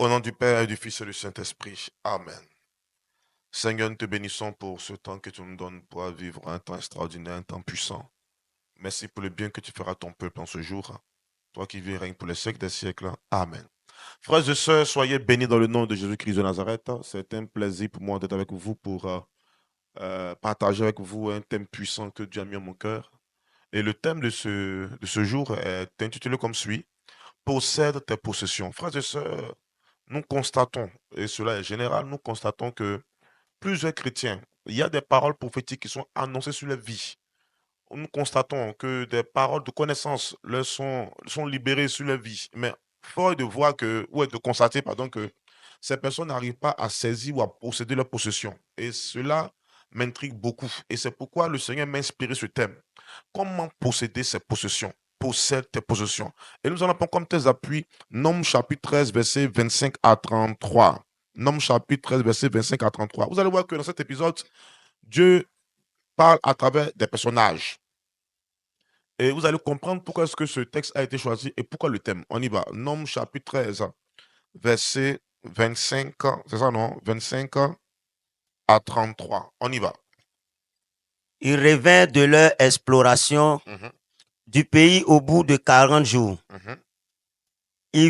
Au nom du Père et du Fils et du Saint-Esprit. Amen. Seigneur, nous te bénissons pour ce temps que tu nous donnes pour vivre un temps extraordinaire, un temps puissant. Merci pour le bien que tu feras à ton peuple en ce jour. Toi qui vis et règnes pour les siècles des siècles. Amen. Frères et sœurs, soyez bénis dans le nom de Jésus-Christ de Nazareth. C'est un plaisir pour moi d'être avec vous pour partager avec vous un thème puissant que Dieu a mis en mon cœur. Et le thème de ce jour est intitulé comme suit. Possède tes possessions. Frères et sœurs, nous constatons, et cela est général, nous constatons que plusieurs chrétiens, il y a des paroles prophétiques qui sont annoncées sur leur vie. Nous constatons que des paroles de connaissance leur sont libérées sur leur vie. Mais fort est de voir que, ou est de constater, pardon, que ces personnes n'arrivent pas à saisir ou à posséder leur possession. Et cela m'intrigue beaucoup. Et c'est pourquoi le Seigneur m'a inspiré ce thème. Comment posséder ses possessions? Possède tes possessions. Et nous allons prendre comme tes appuis Nombres chapitre 13, versets 25 à 33. Nombres chapitre 13, versets 25 à 33. Vous allez voir que dans cet épisode, Dieu parle à travers des personnages. Et vous allez comprendre pourquoi est-ce que ce texte a été choisi et pourquoi le thème. On y va. Nombres chapitre 13, verset 25, c'est ça non? 25 à 33. On y va. Ils revinrent de leur exploration du pays au bout de 40 jours. Ils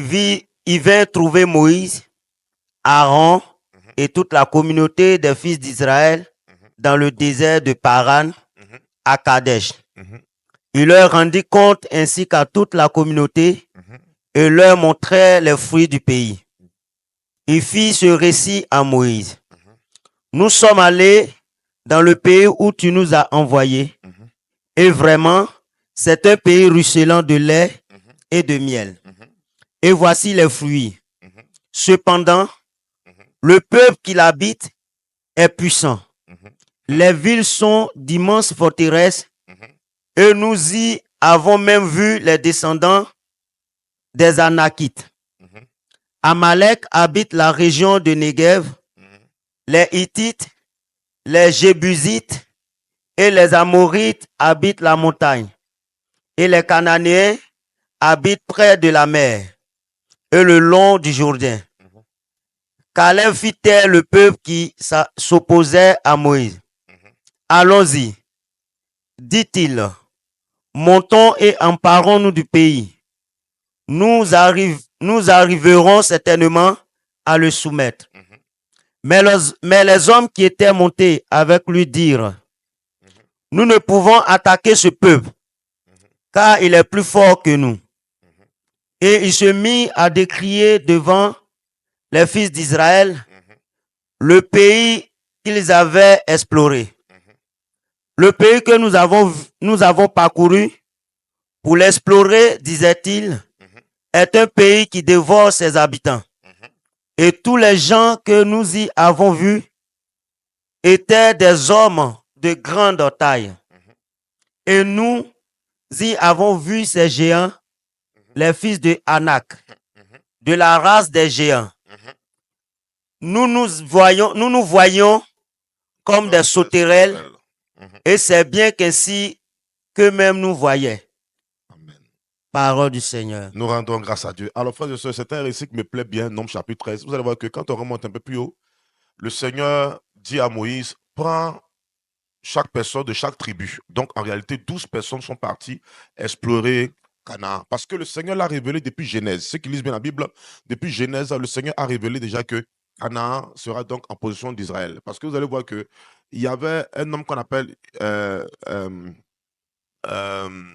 vinrent trouver Moïse, Aaron et toute la communauté des fils d'Israël dans le désert de Paran, à Kadesh. Il leur rendit compte ainsi qu'à toute la communauté et leur montrait les fruits du pays. Il fit ce récit à Moïse. Nous sommes allés dans le pays où tu nous as envoyés. Et vraiment, c'est un pays ruisselant de lait et de miel. Et voici les fruits. Cependant, le peuple qui l'habite est puissant. Les villes sont d'immenses forteresses et nous y avons même vu les descendants des Anakites. Amalek habite la région de Negev, les Hittites, les Jébusites et les Amorites habitent la montagne. Et les Cananéens habitent près de la mer et le long du Jourdain. Caleb fit taire le peuple qui s'opposait à Moïse. Allons-y, dit-il, montons et emparons-nous du pays. Nous arriverons certainement à le soumettre. Mais les hommes qui étaient montés avec lui dirent, nous ne pouvons attaquer ce peuple, car il est plus fort que nous. Et il se mit à décrier devant les fils d'Israël le pays qu'ils avaient exploré. Le pays que nous avons parcouru pour l'explorer, disait-il, est un pays qui dévore ses habitants. Et tous les gens que nous y avons vus étaient des hommes de grande taille. Et nous y avons vu ces géants, les fils de Anak, de la race des géants. Nous nous voyons comme des sauterelles, et c'est bien qu'ainsi qu'eux-mêmes nous voyaient. Amen. Parole du Seigneur. Nous rendons grâce à Dieu. Alors, frères et sœurs, c'est un récit qui me plaît bien, Nombres chapitre 13. Vous allez voir que quand on remonte un peu plus haut, le Seigneur dit à Moïse, prends chaque personne de chaque tribu. Donc, en réalité, 12 personnes sont parties explorer Canaan. Parce que le Seigneur l'a révélé depuis Genèse. Ceux qui lisent bien la Bible, depuis Genèse, le Seigneur a révélé déjà que Canaan sera donc en position d'Israël. Parce que vous allez voir qu'il y avait un homme qu'on appelle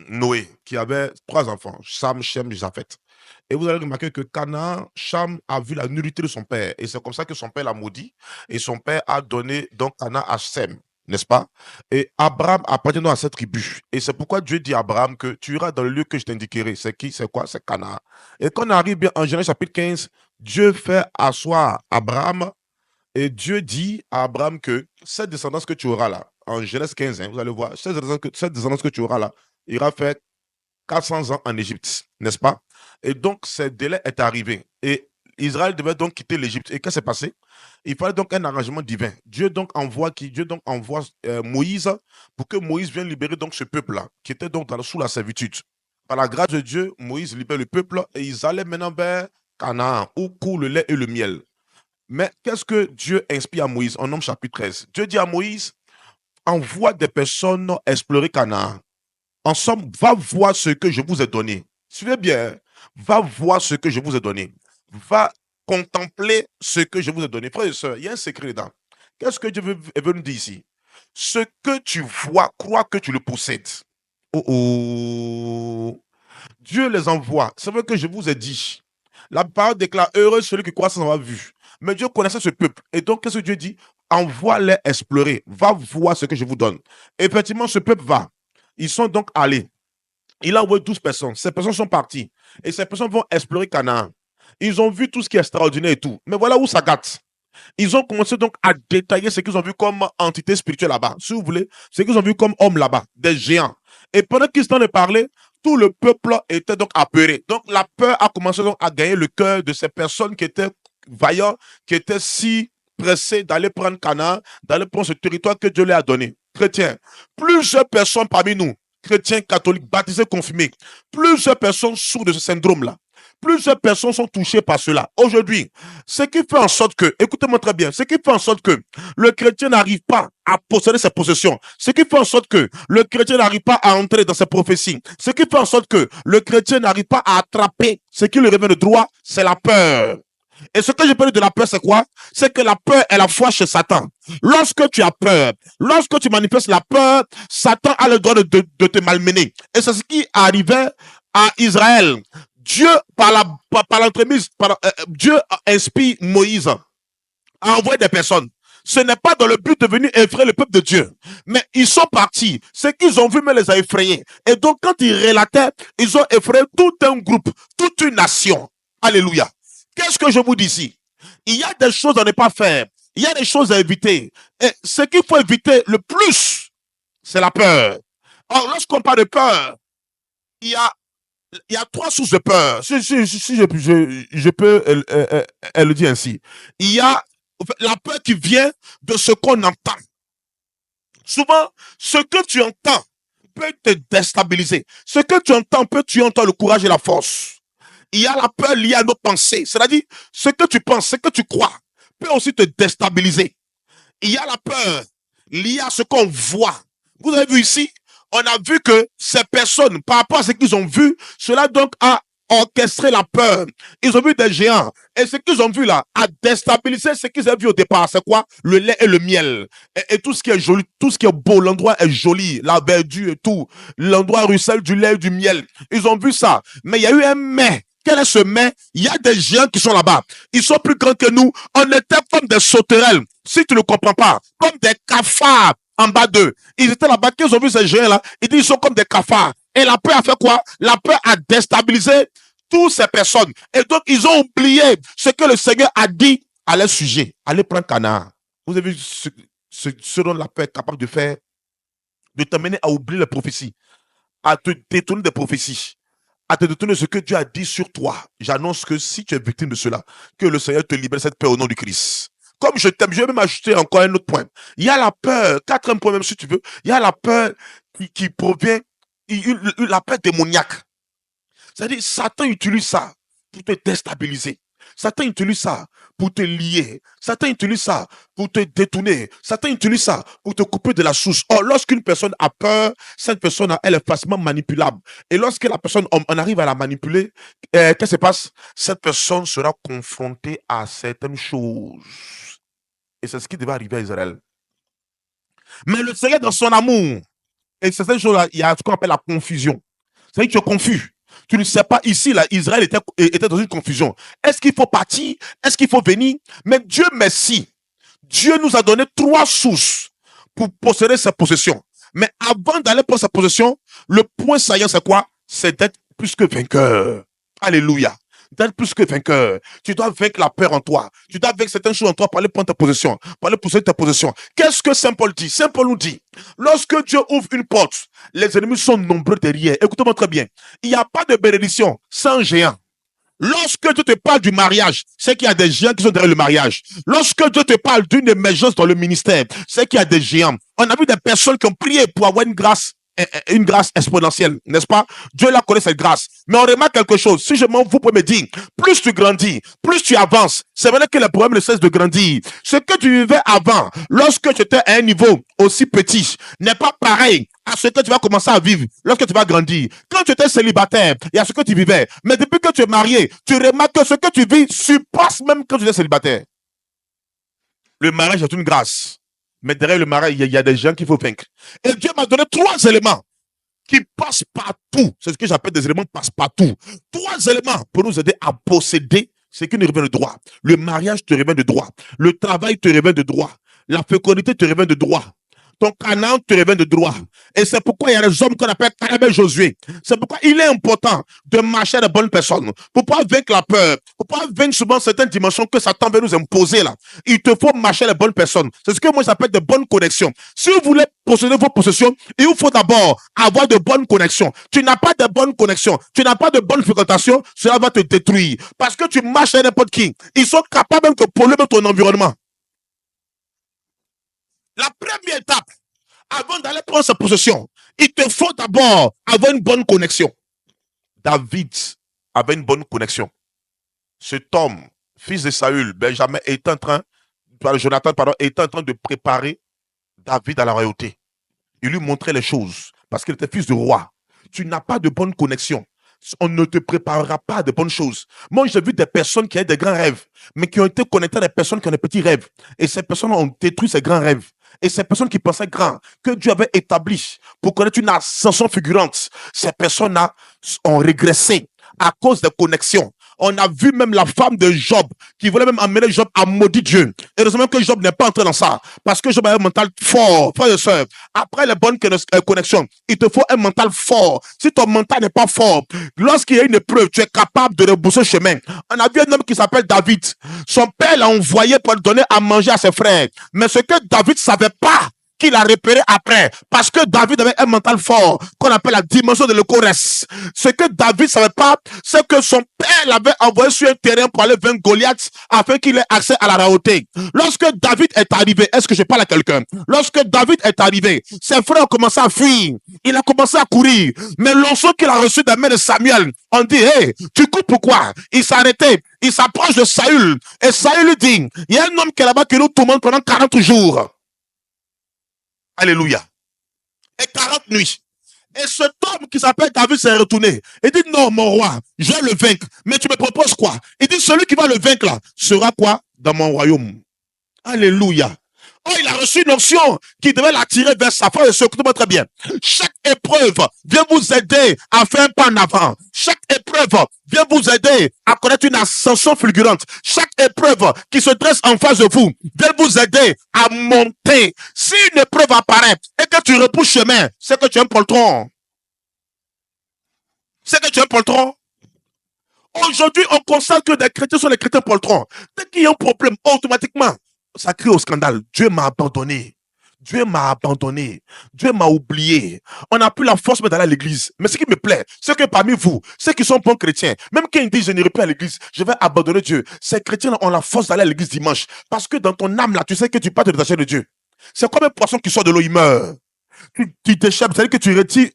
Noé, qui avait 3 enfants, Cham, Shem, Japheth. Et vous allez remarquer que Canaan, Cham a vu la nullité de son père. Et c'est comme ça que son père l'a maudit. Et son père a donné donc Canaan à Sem, n'est-ce pas? Et Abraham appartient donc à cette tribu. Et c'est pourquoi Dieu dit à Abraham que tu iras dans le lieu que je t'indiquerai. C'est qui? C'est quoi? C'est Canaan. Et quand on arrive bien en Genèse chapitre 15, Dieu fait asseoir Abraham. Et Dieu dit à Abraham que cette descendance que tu auras là, en Genèse 15, vous allez voir, cette descendance que tu auras là, ira faire 400 ans en Égypte, n'est-ce pas? Et donc, ce délai est arrivé. Et Israël devait donc quitter l'Égypte. Et qu'est-ce qui s'est passé? Il fallait donc un arrangement divin. Dieu donc envoie Moïse pour que Moïse vienne libérer donc ce peuple-là, qui était donc sous la servitude. Par la grâce de Dieu, Moïse libère le peuple et ils allaient maintenant vers Canaan, où coule le lait et le miel. Mais qu'est-ce que Dieu inspire à Moïse en Nombre chapitre 13? Dieu dit à Moïse, envoie des personnes explorer Canaan. En somme, va voir ce que je vous ai donné. Suivez bien, hein. Va voir ce que je vous ai donné. Va contempler ce que je vous ai donné. Frères et sœurs, il y a un secret dedans. Qu'est-ce que Dieu veut nous dire ici? Ce que tu vois, crois que tu le possèdes. Oh oh. Dieu les envoie. C'est vrai que je vous ai dit. La parole déclare, heureux celui qui croit sans avoir vu. Mais Dieu connaissait ce peuple. Et donc, qu'est-ce que Dieu dit? Envoie-les explorer. Va voir ce que je vous donne. Et effectivement, ce peuple va. Ils sont donc allés. Il a envoyé 12 personnes. Ces personnes sont parties. Et ces personnes vont explorer Canaan. Ils ont vu tout ce qui est extraordinaire et tout. Mais voilà où ça gâte. Ils ont commencé donc à détailler ce qu'ils ont vu comme entité spirituelle là-bas. Si vous voulez, ce qu'ils ont vu comme hommes là-bas, des géants. Et pendant qu'ils sont en train de parler, tout le peuple était donc apeuré. Donc la peur a commencé donc à gagner le cœur de ces personnes qui étaient vaillants, qui étaient si pressés d'aller prendre Canaan, d'aller prendre ce territoire que Dieu leur a donné. Chrétiens, plusieurs personnes parmi nous, chrétiens, catholiques, baptisés, confirmés, plusieurs personnes souffrent de ce syndrome-là. Plusieurs personnes sont touchées par cela. Aujourd'hui, ce qui fait en sorte que, écoutez-moi très bien, ce qui fait en sorte que le chrétien n'arrive pas à posséder ses possessions, ce qui fait en sorte que le chrétien n'arrive pas à entrer dans ses prophéties, ce qui fait en sorte que le chrétien n'arrive pas à attraper ce qui lui revient de droit, c'est la peur. Et ce que je parle de la peur, c'est quoi? C'est que la peur est la foi chez Satan. Lorsque tu as peur, lorsque tu manifestes la peur, Satan a le droit de te malmener. Et c'est ce qui arrivait à Israël. Dieu, par l'entremise, Dieu inspire Moïse à envoyer des personnes. Ce n'est pas dans le but de venir effrayer le peuple de Dieu. Mais ils sont partis. Ce qu'ils ont vu me les a effrayés. Et donc, quand ils relataient, ils ont effrayé tout un groupe, toute une nation. Alléluia. Qu'est-ce que je vous dis ici? Il y a des choses à ne pas faire. Il y a des choses à éviter. Et ce qu'il faut éviter le plus, c'est la peur. Or, lorsqu'on parle de peur, il y a trois sources de peur. Si je peux le dire ainsi. Il y a la peur qui vient de ce qu'on entend. Souvent, ce que tu entends peut te déstabiliser. Ce que tu entends peut tuer en toi le courage et la force. Il y a la peur liée à nos pensées. C'est-à-dire, ce que tu penses, ce que tu crois, peut aussi te déstabiliser. Il y a la peur liée à ce qu'on voit. Vous avez vu ici, on a vu que ces personnes, par rapport à ce qu'ils ont vu, cela donc a orchestré la peur. Ils ont vu des géants. Et ce qu'ils ont vu là a déstabilisé ce qu'ils avaient vu au départ. C'est quoi? Le lait et le miel. Et tout ce qui est joli, tout ce qui est beau, l'endroit est joli, la verdure et tout. L'endroit ruisselle du lait et du miel. Ils ont vu ça. Mais il y a eu un mais. Quel est ce mais? Il y a des géants qui sont là-bas. Ils sont plus grands que nous. On était comme des sauterelles. Si tu ne comprends pas, comme des cafards en bas d'eux. Ils étaient là-bas, qu'ils ont vu ces géants-là. Ils disent qu'ils sont comme des cafards. Et la peur a fait quoi? La peur a déstabilisé toutes ces personnes. Et donc, ils ont oublié ce que le Seigneur a dit à leur sujet. Allez prendre Canaan. Vous avez vu ce dont la peur est capable de faire? De t'amener à oublier les prophéties. À te détourner des prophéties. À te détourner de ce que Dieu a dit sur toi. J'annonce que si tu es victime de cela, que le Seigneur te libère de cette peur au nom du Christ. Comme je t'aime, je vais même ajouter encore un autre point. Il y a la peur, quatrième point même si tu veux, il y a la peur qui provient, la peur démoniaque. C'est-à-dire, Satan utilise ça pour te déstabiliser. Satan utilise ça pour te lier. Satan utilise ça pour te détourner. Satan utilise ça pour te couper de la source. Or, lorsqu'une personne a peur, cette personne, elle est facilement manipulable. Et lorsque la personne, on arrive à la manipuler, qu'est-ce qui se passe? Cette personne sera confrontée à certaines choses. Et c'est ce qui devait arriver à Israël. Mais le Seigneur, dans son amour, et certaines choses-là, il y a ce qu'on appelle la confusion. C'est-à-dire que tu es confus. Tu ne sais pas, ici, là, Israël était dans une confusion. Est-ce qu'il faut partir? Est-ce qu'il faut venir? Mais Dieu merci. Dieu nous a donné trois sources pour posséder sa possession. Mais avant d'aller pour sa possession, le point saillant, c'est quoi? C'est d'être plus que vainqueur. Alléluia. D'être plus que vainqueur. Tu dois vaincre la peur en toi. Tu dois vaincre certaines choses en toi pour aller prendre ta possession. Pour aller posséder ta possession. Qu'est-ce que Saint Paul dit? Saint Paul nous dit, lorsque Dieu ouvre une porte, les ennemis sont nombreux derrière. Écoutez-moi très bien. Il n'y a pas de bénédiction sans géant. Lorsque Dieu te parle du mariage, c'est qu'il y a des géants qui sont derrière le mariage. Lorsque Dieu te parle d'une émergence dans le ministère, c'est qu'il y a des géants. On a vu des personnes qui ont prié pour avoir une grâce une grâce exponentielle, n'est-ce pas? Dieu la connaît cette grâce. Mais on remarque quelque chose. Si je m'en vous pouvez me dire, plus tu grandis, plus tu avances, c'est vrai que le problème ne cesse de grandir. Ce que tu vivais avant, lorsque tu étais à un niveau aussi petit, n'est pas pareil à ce que tu vas commencer à vivre lorsque tu vas grandir. Quand tu étais célibataire, il y a ce que tu vivais. Mais depuis que tu es marié, tu remarques que ce que tu vis surpasse même quand tu étais célibataire. Le mariage est une grâce. Mais derrière le mariage, il y a des gens qu'il faut vaincre. Et Dieu m'a donné 3 éléments qui passent partout. C'est ce que j'appelle des éléments passe-partout. 3 éléments pour nous aider à posséder ce qui nous revient de droit. Le mariage te revient de droit. Le travail te revient de droit. La fécondité te revient de droit. Ton Canaan te revient de droit. Et c'est pourquoi il y a des hommes qu'on appelle Caleb et Josué. C'est pourquoi il est important de marcher avec de bonnes personnes. Pour pouvoir vaincre la peur, pour pouvoir vaincre souvent certaines dimensions que Satan veut nous imposer là. Il te faut marcher avec de bonnes personnes. C'est ce que moi j'appelle de bonnes connexions. Si vous voulez posséder vos possessions, il vous faut d'abord avoir de bonnes connexions. Tu n'as pas de bonnes connexions, tu n'as pas de bonne fréquentation, cela va te détruire. Parce que tu marches avec n'importe qui. Ils sont capables même de polluer ton environnement. La première étape, avant d'aller prendre sa possession, il te faut d'abord avoir une bonne connexion. David avait une bonne connexion. Cet homme, fils de Saül, Benjamin, était en train de préparer David à la royauté. Il lui montrait les choses parce qu'il était fils de roi. Tu n'as pas de bonne connexion. On ne te préparera pas de bonnes choses. Moi, j'ai vu des personnes qui avaient des grands rêves, mais qui ont été connectées à des personnes qui ont des petits rêves. Et ces personnes ont détruit ces grands rêves. Et ces personnes qui pensaient grand, que Dieu avait établi pour connaître une ascension figurante, ces personnes-là ont régressé à cause des connexions. On a vu même la femme de Job qui voulait même amener Job à maudire Dieu. Heureusement que Job n'est pas entré dans ça. Parce que Job a un mental fort, frère et soeur. Après les bonnes connexions, il te faut un mental fort. Si ton mental n'est pas fort, lorsqu'il y a une épreuve, tu es capable de rebrousser le chemin. On a vu un homme qui s'appelle David. Son père l'a envoyé pour donner à manger à ses frères. Mais ce que David ne savait pas, qu'il a repéré après, parce que David avait un mental fort, qu'on appelle la dimension de l'Euchorès. Ce que David ne savait pas, c'est que son père l'avait envoyé sur un terrain pour aller vaincre Goliath, afin qu'il ait accès à la royauté. Lorsque David est arrivé, est-ce que je parle à quelqu'un? Lorsque David est arrivé, ses frères ont commencé à fuir, il a commencé à courir, mais l'onction qu'il a reçu des mains de Samuel, on dit, hey, tu cours pourquoi? Il s'est arrêté, il s'approche de Saül, et Saül lui dit, il y a un homme qui est là-bas qui nous tourmente pendant 40 jours. Alléluia. Et 40 nuits. Et cet homme qui s'appelle David s'est retourné. Il dit, non, mon roi, je vais le vaincre. Mais tu me proposes quoi? Il dit, celui qui va le vaincre là, sera quoi? Dans mon royaume. Alléluia. Oh, il a reçu une option qui devait l'attirer vers sa foi et se écoutez-moi très bien. Chaque épreuve vient vous aider à faire un pas en avant. Chaque épreuve vient vous aider à connaître une ascension fulgurante. Chaque épreuve qui se dresse en face de vous vient vous aider à monter. Si une épreuve apparaît et que tu repousses chemin, c'est que tu es un poltron. C'est que tu es un poltron. Aujourd'hui, on constate que des chrétiens sont des chrétiens poltrons. Dès qu'il y a un problème, automatiquement, ça crie au scandale. Dieu m'a abandonné. Dieu m'a abandonné. Dieu m'a oublié. On n'a plus la force d'aller à l'église. Mais ce qui me plaît, c'est que parmi vous, ceux qui sont bons chrétiens, même quand ils disent je n'irai plus à l'église, je vais abandonner Dieu. Ces chrétiens ont la force d'aller à l'église dimanche. Parce que dans ton âme, là, tu sais que tu peux te détacher de Dieu. C'est comme un poisson qui sort de l'eau, il meurt. Tu t'échappes, c'est-à-dire que tu retires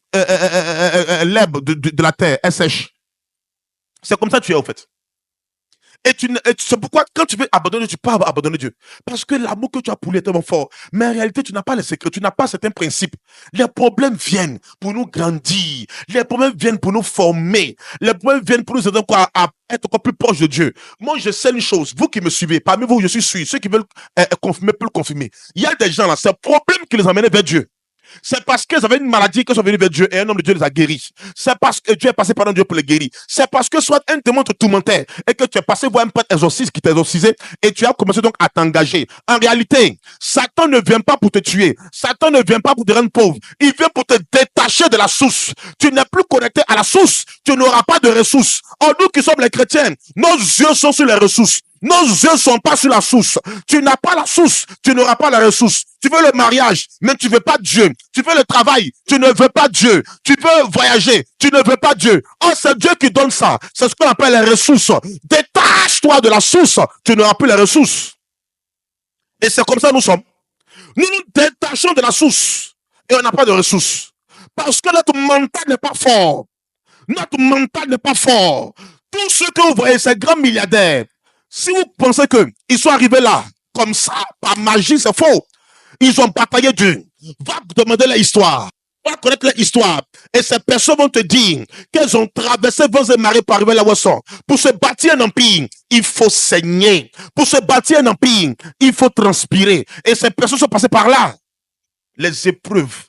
l'herbe de la terre, elle sèche. C'est comme ça que tu es, en fait. Et c'est pourquoi quand tu veux abandonner, tu peux abandonner Dieu. Parce que l'amour que tu as pour lui est tellement fort. Mais en réalité, tu n'as pas les secrets, tu n'as pas certains principes. Les problèmes viennent pour nous grandir. Les problèmes viennent pour nous former. Les problèmes viennent pour nous aider à être encore plus proche de Dieu. Moi, je sais une chose. Vous qui me suivez, parmi vous, je suis sûr. Ceux qui veulent confirmer peuvent le confirmer. Il y a des gens là, c'est le problème qui les a menés vers Dieu. C'est parce qu'ils avaient une maladie qu'ils sont venus vers Dieu et un homme de Dieu les a guéris. C'est parce que Dieu est passé par un Dieu pour les guérir. C'est parce que soit un démon te tourmentait et que tu es passé voir un prêtre exorciste qui t'a exorcisé et tu as commencé donc à t'engager. En réalité, Satan ne vient pas pour te tuer. Satan ne vient pas pour te rendre pauvre. Il vient pour te détacher de la source. Tu n'es plus connecté à la source. Tu n'auras pas de ressources. Or, nous qui sommes les chrétiens, nos yeux sont sur les ressources. Nos yeux ne sont pas sur la source. Tu n'as pas la source, tu n'auras pas la ressource. Tu veux le mariage, mais tu ne veux pas Dieu. Tu veux le travail, tu ne veux pas Dieu. Tu veux voyager, tu ne veux pas Dieu. Oh, c'est Dieu qui donne ça. C'est ce qu'on appelle les ressources. Détache-toi de la source, tu n'auras plus les ressources. Et c'est comme ça que nous sommes. Nous nous détachons de la source et on n'a pas de ressources. Parce que notre mental n'est pas fort. Notre mental n'est pas fort. Tous ceux que vous voyez, ces grands milliardaires, si vous pensez qu'ils sont arrivés là, comme ça, par magie, c'est faux. Ils ont bataillé dur. Va demander leur histoire. Va connaître leur histoire. Et ces personnes vont te dire qu'elles ont traversé vos et marées pour arriver là où elles sont. Pour se bâtir un empire, il faut saigner. Pour se bâtir un empire, il faut transpirer. Et ces personnes sont passées par là. Les épreuves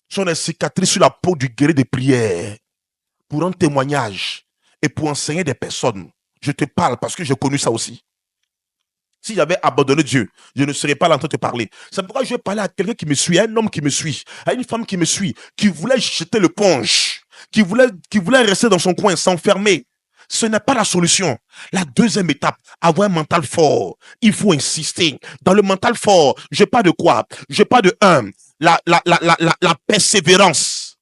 sont des cicatrices sur la peau du guerrier des prières. Pour un témoignage et pour enseigner des personnes. Je te parle parce que j'ai connu ça aussi. Si j'avais abandonné Dieu, je ne serais pas là en train de te parler. C'est pourquoi je vais parler à quelqu'un qui me suit, à un homme qui me suit, à une femme qui me suit, qui voulait jeter le ponche, qui voulait rester dans son coin, s'enfermer. Ce n'est pas la solution. La deuxième étape, avoir un mental fort. Il faut insister. Dans le mental fort, je parle de quoi? Je parle de la persévérance.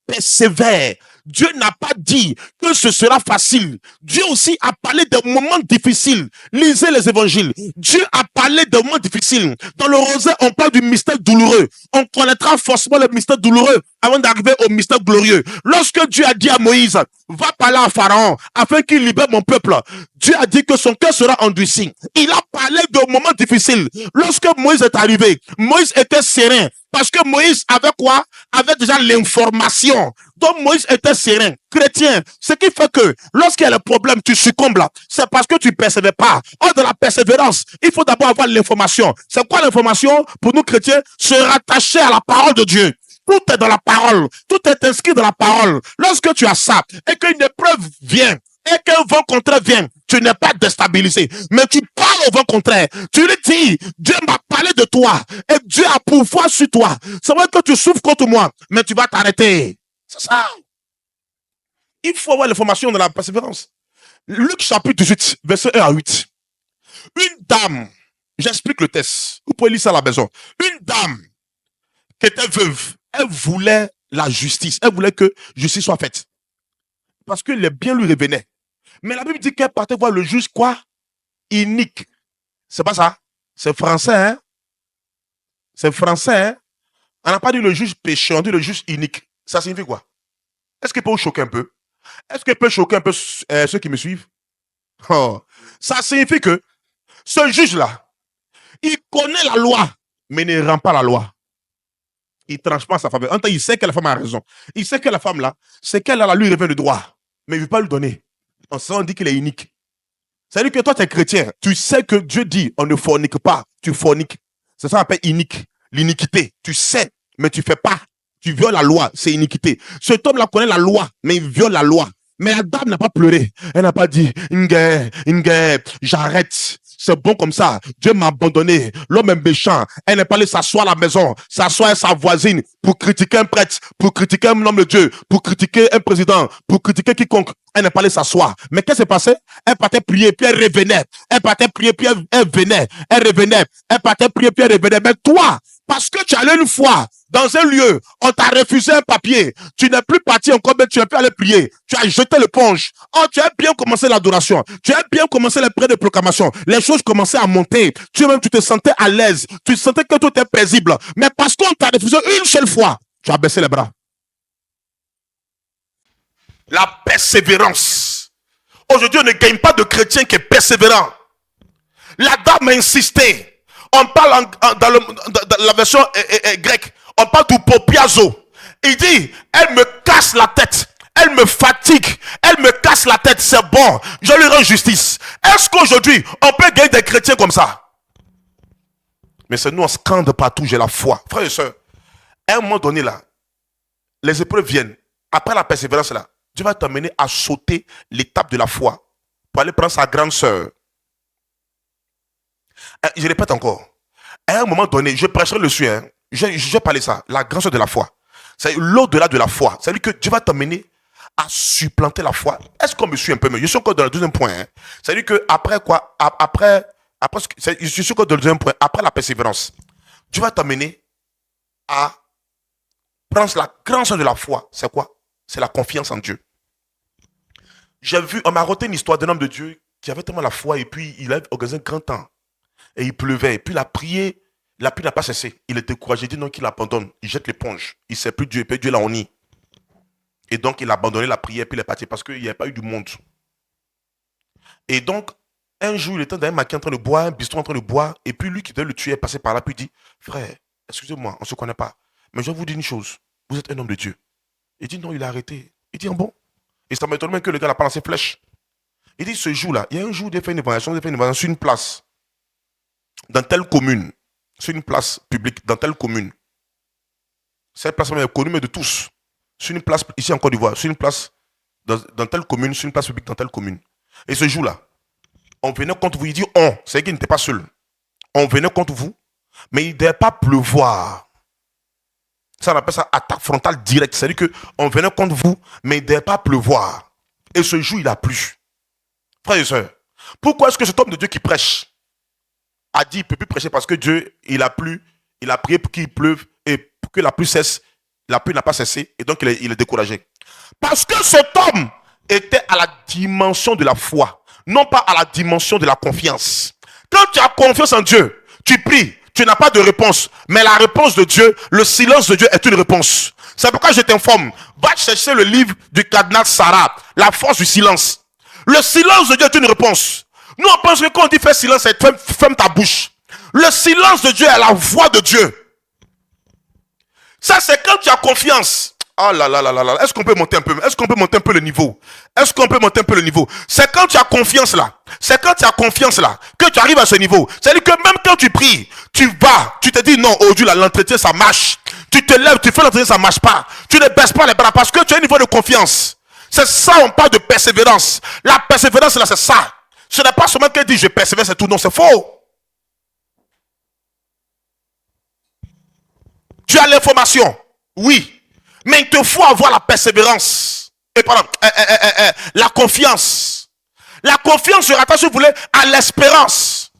Persévère. Dieu n'a pas dit que ce sera facile. Dieu aussi a parlé de moments difficiles. Lisez les évangiles. Dieu a parlé de moments difficiles. Dans le rosaire, on parle du mystère douloureux. On connaîtra forcément le mystère douloureux avant d'arriver au mystère glorieux. Lorsque Dieu a dit à Moïse, va parler à Pharaon afin qu'il libère mon peuple, Dieu a dit que son cœur sera endurci. Il a parlé de moments difficiles. Lorsque Moïse est arrivé, Moïse était serein. Parce que Moïse avait quoi? Avait déjà l'information. Donc Moïse était serein, chrétien. Ce qui fait que lorsqu'il y a le problème, tu succombes là. C'est parce que tu ne persévères pas. Or, de la persévérance, il faut d'abord avoir l'information. C'est quoi l'information? Pour nous chrétiens, se rattacher à la parole de Dieu. Tout est dans la parole. Tout est inscrit dans la parole. Lorsque tu as ça et qu'une épreuve vient, et qu'un vent contraire vient, tu n'es pas déstabilisé, mais tu parles au vent contraire. Tu lui dis, Dieu m'a parlé de toi et Dieu a pouvoir sur toi. C'est vrai que tu souffres contre moi, mais tu vas t'arrêter. C'est ça. Il faut avoir l'information de la persévérance. Luc chapitre 18, verset 1 à 8. Une dame, j'explique le texte. Vous pouvez lire ça à la maison. Une dame qui était veuve, elle voulait la justice. Elle voulait que justice soit faite. Parce que les biens lui revenaient. Mais la Bible dit qu'elle partait voir le juge quoi? Inique. C'est pas ça. C'est français, hein? C'est français, hein? On n'a pas dit le juge pécheur, on dit le juge inique. Ça signifie quoi? Est-ce qu'il peut vous choquer un peu? Est-ce qu'il peut choquer un peu ceux qui me suivent? Oh. Ça signifie que ce juge-là, il connaît la loi, mais ne rend pas la loi. Il ne tranche pas sa faveur. En temps, il sait que la femme a raison. Il sait que la femme là, c'est qu'elle a lui revient le droit. Mais il ne veut pas lui donner. On dit qu'il est unique. C'est-à-dire que toi, tu es chrétien. Tu sais que Dieu dit, on ne fornique pas. Tu forniques. C'est ça qu'on appelle inique. L'iniquité. Tu sais, mais tu ne fais pas. Tu violes la loi. C'est iniquité. Cet homme-là connaît la loi, mais il viole la loi. Mais la dame n'a pas pleuré. Elle n'a pas dit, Inge, j'arrête. C'est bon comme ça. Dieu m'a abandonné. L'homme est méchant. Elle n'est pas allée s'asseoir à la maison, s'asseoir avec sa voisine pour critiquer un prêtre, pour critiquer un homme de Dieu, pour critiquer un président, pour critiquer quiconque. Elle n'est pas allée s'asseoir. Mais qu'est-ce qui s'est passé? Elle partait prier, puis elle revenait. Elle partait prier, puis elle venait. Elle revenait. Elle partait prier, puis elle revenait. Mais toi, parce que tu allais une fois dans un lieu, on t'a refusé un papier, tu n'es plus parti encore, mais tu n'es plus allé prier, tu as jeté l'éponge. Oh, tu as bien commencé l'adoration, tu as bien commencé les prières de proclamation, les choses commençaient à monter, tu te sentais à l'aise, tu sentais que tout était paisible, mais parce qu'on t'a refusé une seule fois, tu as baissé les bras. La persévérance. Aujourd'hui, on ne gagne pas de chrétien qui est persévérant. La dame a insisté. On parle dans la version grecque. On parle du popiazo. Il dit, elle me casse la tête. Elle me fatigue. Elle me casse la tête. C'est bon. Je lui rends justice. Est-ce qu'aujourd'hui, on peut gagner des chrétiens comme ça? Mais c'est nous, on scande partout. J'ai la foi. Frères et sœurs, à un moment donné là, les épreuves viennent. Après la persévérance là, Dieu va t'amener à sauter l'étape de la foi pour aller prendre sa grande sœur. Je répète encore. À un moment donné, je prêcherai le sujet. Hein. Je vais parler ça. La grande sœur de la foi. C'est l'au-delà de la foi. C'est-à-dire que Dieu va t'amener à supplanter la foi. Est-ce qu'on me suit un peu mieux? Je suis encore dans le deuxième point. Hein. C'est-à-dire que après quoi? Je suis encore dans le deuxième point. Après la persévérance, Dieu va t'amener à prendre la grande sœur de la foi. C'est quoi? C'est la confiance en Dieu. J'ai vu, on m'a raconté une histoire d'un homme de Dieu qui avait tellement la foi et puis il a organisé un grand temps. Et il pleuvait. Et puis il a prié La pluie n'a pas cessé. Il est découragé, il dit non, qu'il abandonne. Il jette l'éponge. Il ne sait plus Dieu, et puis Dieu l'a honni. Et donc, il a abandonné la prière, puis il est parti parce qu'il n'y avait pas eu du monde. Et donc, un jour, il était dans un maquis en train de boire, un bistrot en train de boire, et puis lui qui devait le tuer est passé par là, puis il dit, frère, excusez-moi, on ne se connaît pas, mais je vais vous dire une chose, vous êtes un homme de Dieu. Il dit non, il a arrêté. Il dit, ah bon? Et ça m'étonne même que le gars n'a pas lancé flèche. Il dit, ce jour-là, il y a un jour, il a fait une évaluation, sur une place, dans telle commune, sur une place publique, dans telle commune. Cette place est connue, mais de tous. Sur une place, ici en Côte d'Ivoire, sur une place, dans telle commune, sur une place publique, dans telle commune. Et ce jour-là, on venait contre vous, il dit on, c'est qu'il n'était pas seul. On venait contre vous, mais il ne devait pas pleuvoir. Ça, on appelle ça attaque frontale directe. C'est-à-dire qu'on venait contre vous, mais il ne devait pas pleuvoir. Et ce jour, il a plu. Frères et sœurs, pourquoi est-ce que cet homme de Dieu qui prêche a dit qu'il ne peut plus prêcher parce que Dieu, il a plu, il a prié pour qu'il pleuve et pour que la pluie cesse. La pluie n'a pas cessé et donc il est découragé. Parce que cet homme était à la dimension de la foi, non pas à la dimension de la confiance. Quand tu as confiance en Dieu, tu pries, tu n'as pas de réponse. Mais la réponse de Dieu, le silence de Dieu est une réponse. C'est pourquoi je t'informe. Va chercher le livre du cardinal Sarah, La force du silence. Le silence de Dieu est une réponse. Nous, on pense que quand on dit fais silence, c'est ferme ta bouche. Le silence de Dieu est la voix de Dieu. Ça, c'est quand tu as confiance. Oh là là là là là. Est-ce qu'on peut monter un peu? Est-ce qu'on peut monter un peu le niveau? Est-ce qu'on peut monter un peu le niveau? C'est quand tu as confiance là. C'est quand tu as confiance là que tu arrives à ce niveau. C'est-à-dire que même quand tu pries, tu vas, tu te dis non, aujourd'hui là, l'entretien ça marche. Tu te lèves, tu fais l'entretien, ça marche pas. Tu ne baisses pas les bras parce que tu as un niveau de confiance. C'est ça, on parle de persévérance. La persévérance là, c'est ça. Ce n'est pas seulement qu'elle dit je persévère, c'est tout. Non, c'est faux. Tu as l'information, oui, mais il te faut avoir la persévérance et pardon, la confiance. La confiance se rattache, si vous voulez, à l'espérance.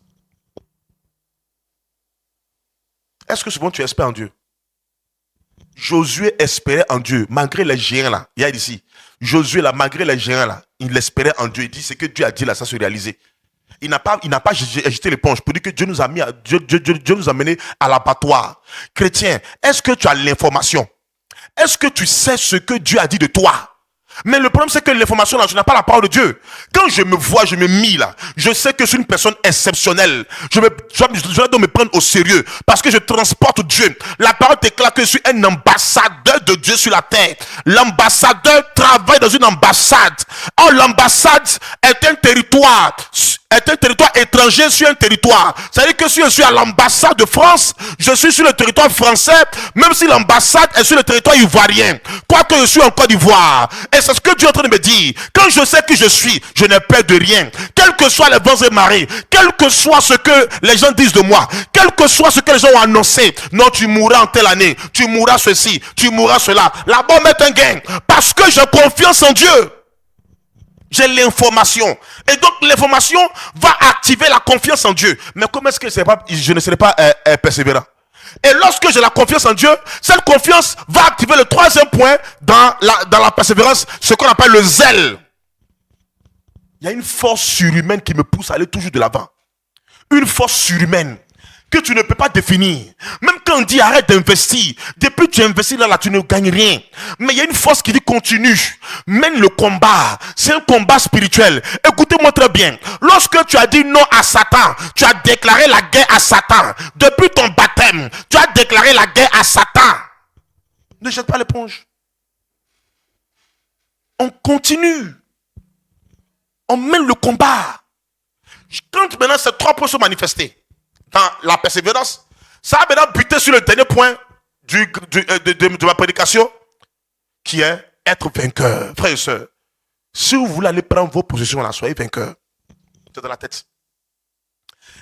Est-ce que souvent tu espères en Dieu? Josué espérait en Dieu, malgré les géants là. Il y a ici, Josué là, malgré les géants là, il espérait en Dieu. Il dit, ce que Dieu a dit là, ça se réalisait. Il n'a pas jeté l'éponge pour dire que Dieu nous a mis, Dieu nous a menés à l'abattoir. Chrétien, est-ce que tu as l'information? Est-ce que tu sais ce que Dieu a dit de toi? Mais le problème, c'est que l'information là, je n'ai pas la parole de Dieu. Quand je me vois, je me mis là, je sais que je suis une personne exceptionnelle. Je dois me prendre au sérieux parce que je transporte Dieu. La parole déclare que je suis un ambassadeur de Dieu sur la terre. L'ambassadeur travaille dans une ambassade. Or, l'ambassade est un territoire étranger sur un territoire. C'est-à-dire que si je suis à l'ambassade de France, je suis sur le territoire français, même si l'ambassade est sur le territoire ivoirien. Quoique je suis en Côte d'Ivoire. Et c'est ce que Dieu est en train de me dire. Quand je sais qui je suis, je n'ai peur de rien. Quels que soient les vents et marées, quel que soit ce que les gens disent de moi, quel que soit ce que les gens ont annoncé, non, tu mourras en telle année, tu mourras ceci, tu mourras cela. La bombe est un gain. Parce que j'ai confiance en Dieu. J'ai l'information. Et donc l'information va activer la confiance en Dieu. Mais comment est-ce que je ne serai pas persévérant? Et lorsque j'ai la confiance en Dieu, cette confiance va activer le troisième point dans la persévérance, ce qu'on appelle le zèle. Il y a une force surhumaine qui me pousse à aller toujours de l'avant. Une force surhumaine que tu ne peux pas définir. Même quand on dit arrête d'investir, depuis que tu investis là, tu ne gagnes rien. Mais il y a une force qui dit continue, mène le combat. C'est un combat spirituel. Écoutez-moi très bien. Lorsque tu as dit non à Satan, tu as déclaré la guerre à Satan. Depuis ton baptême, tu as déclaré la guerre à Satan. Ne jette pas l'éponge. On continue. On mène le combat. Quand maintenant ces trois points sont manifestés dans la persévérance, ça a maintenant buté sur le dernier point de ma prédication, qui est être vainqueur. Frères et sœurs, si vous voulez aller prendre vos positions là, soyez vainqueur. C'est dans la tête.